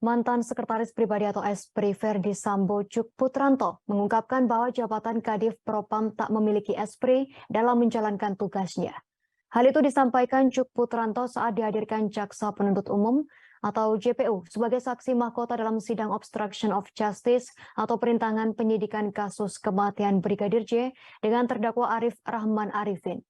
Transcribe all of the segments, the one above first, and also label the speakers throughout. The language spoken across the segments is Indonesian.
Speaker 1: Mantan Sekretaris Pribadi atau Espri Verdi Sambo Cuk Putranto mengungkapkan bahwa jabatan Kadif Propam tak memiliki Espri dalam menjalankan tugasnya. Hal itu disampaikan Cuk Putranto saat dihadirkan Jaksa Penuntut Umum atau JPU sebagai saksi mahkota dalam sidang obstruction of justice atau perintangan penyidikan kasus kematian Brigadir J dengan terdakwa Arif Rahman Arifin.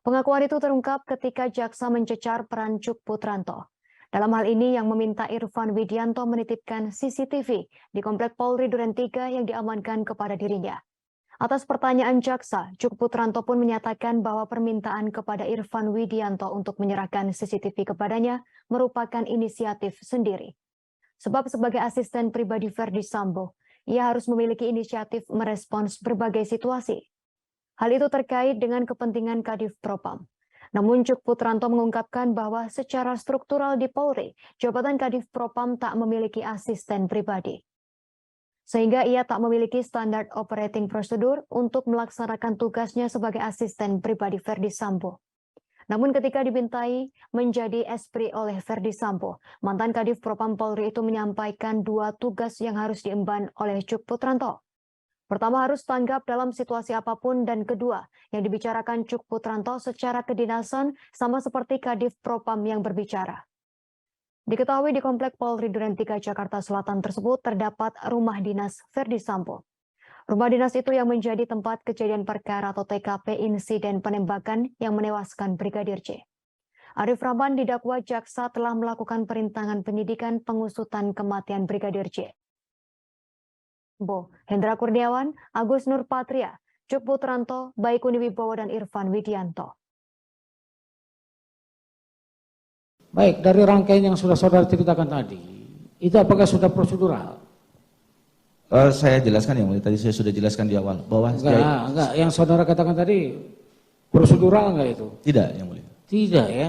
Speaker 1: Pengakuan itu terungkap ketika jaksa mencecar peran Cuk Putranto. Dalam hal ini yang meminta Irfan Widianto menitipkan CCTV di Komplek Polri Duren 3 yang diamankan kepada dirinya. Atas pertanyaan jaksa, Cuk Putranto pun menyatakan bahwa permintaan kepada Irfan Widianto untuk menyerahkan CCTV kepadanya merupakan inisiatif sendiri. Sebab sebagai asisten pribadi Verdi Sambo, ia harus memiliki inisiatif merespons berbagai situasi. Hal itu terkait dengan kepentingan Kadif Propam. Namun Cuk Putranto mengungkapkan bahwa secara struktural di Polri, jabatan Kadif Propam tak memiliki asisten pribadi. Sehingga ia tak memiliki standar operating procedure untuk melaksanakan tugasnya sebagai asisten pribadi Verdi Sambo. Namun ketika dimintai menjadi espri oleh Verdi Sambo, mantan Kadif Propam Polri itu menyampaikan dua tugas yang harus diemban oleh Cuk Putranto. Pertama, harus tanggap dalam situasi apapun, dan kedua, yang dibicarakan Cuk Putranto secara kedinasan sama seperti Kadif Propam yang berbicara. Diketahui di Komplek Polri Duren 3 Jakarta Selatan tersebut terdapat rumah dinas Verdi Sambo. Rumah dinas itu yang menjadi tempat kejadian perkara atau TKP insiden penembakan yang menewaskan Brigadir J. Arif Rahman didakwa jaksa telah melakukan perintangan penyidikan pengusutan kematian Brigadir J. Hendra Kurniawan, Agus Nur Patria, Cuk Putranto, Baikuni Wibowo, dan Irfan Widianto.
Speaker 2: Baik, dari rangkaian yang sudah saudara ceritakan tadi, itu apakah sudah prosedural?
Speaker 3: Saya jelaskan yang mulia, tadi saya sudah jelaskan di awal bahwa
Speaker 2: Enggak, yang saudara katakan tadi prosedural enggak itu?
Speaker 3: tidak yang mulia.
Speaker 2: Tidak ya.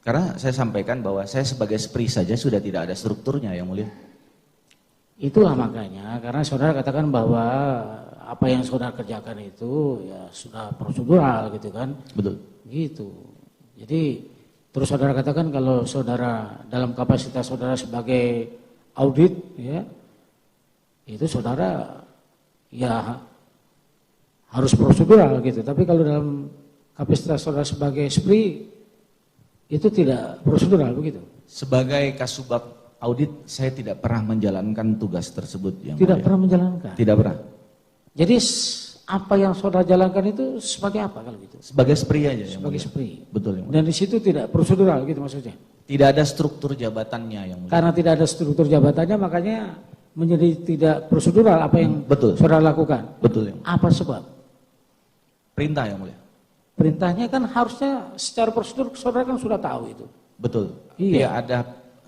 Speaker 3: Karena saya sampaikan bahwa saya sebagai espri saja sudah tidak ada strukturnya yang mulia.
Speaker 2: Itulah makanya, karena saudara katakan bahwa apa yang saudara kerjakan itu ya sudah prosedural gitu kan.
Speaker 3: Betul.
Speaker 2: Gitu. Jadi terus saudara katakan kalau saudara dalam kapasitas saudara sebagai audit ya, itu saudara ya harus prosedural gitu. Tapi kalau dalam kapasitas saudara sebagai espri itu tidak prosedural begitu.
Speaker 3: Sebagai kasubag audit, saya tidak pernah menjalankan tugas tersebut yang
Speaker 2: tidak
Speaker 3: mulia.
Speaker 2: pernah menjalankan.
Speaker 3: Tidak pernah.
Speaker 2: Jadi apa yang saudara jalankan itu sebagai apa kalau gitu?
Speaker 3: Sebagai espri aja yang
Speaker 2: Sebagai
Speaker 3: mulia.
Speaker 2: espri.
Speaker 3: Betul yang mulia.
Speaker 2: Dan di situ tidak prosedural gitu maksudnya.
Speaker 3: Tidak ada struktur jabatannya yang mulia.
Speaker 2: Karena tidak ada struktur jabatannya makanya menjadi tidak prosedural apa yang
Speaker 3: Betul.
Speaker 2: saudara lakukan.
Speaker 3: Betul yang mulia.
Speaker 2: Apa sebab?
Speaker 3: Perintah yang mulia.
Speaker 2: Perintahnya kan harusnya secara prosedur saudara kan sudah tahu itu.
Speaker 3: Betul.
Speaker 2: Iya.
Speaker 3: Tidak ada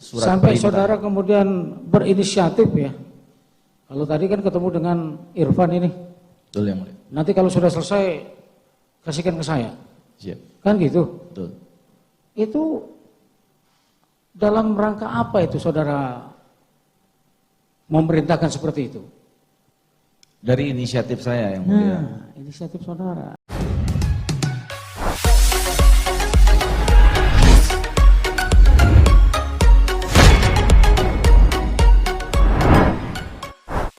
Speaker 3: surat
Speaker 2: Sampai
Speaker 3: perintah.
Speaker 2: saudara kemudian berinisiatif ya. Kalau tadi kan ketemu dengan Irfan ini.
Speaker 3: Betul yang mulia.
Speaker 2: Nanti kalau sudah selesai kasihkan ke saya.
Speaker 3: Siap.
Speaker 2: Kan gitu.
Speaker 3: Betul.
Speaker 2: Itu dalam rangka apa itu saudara memerintahkan seperti itu?
Speaker 3: Dari inisiatif saya yang mulia.
Speaker 2: Nah, inisiatif saudara.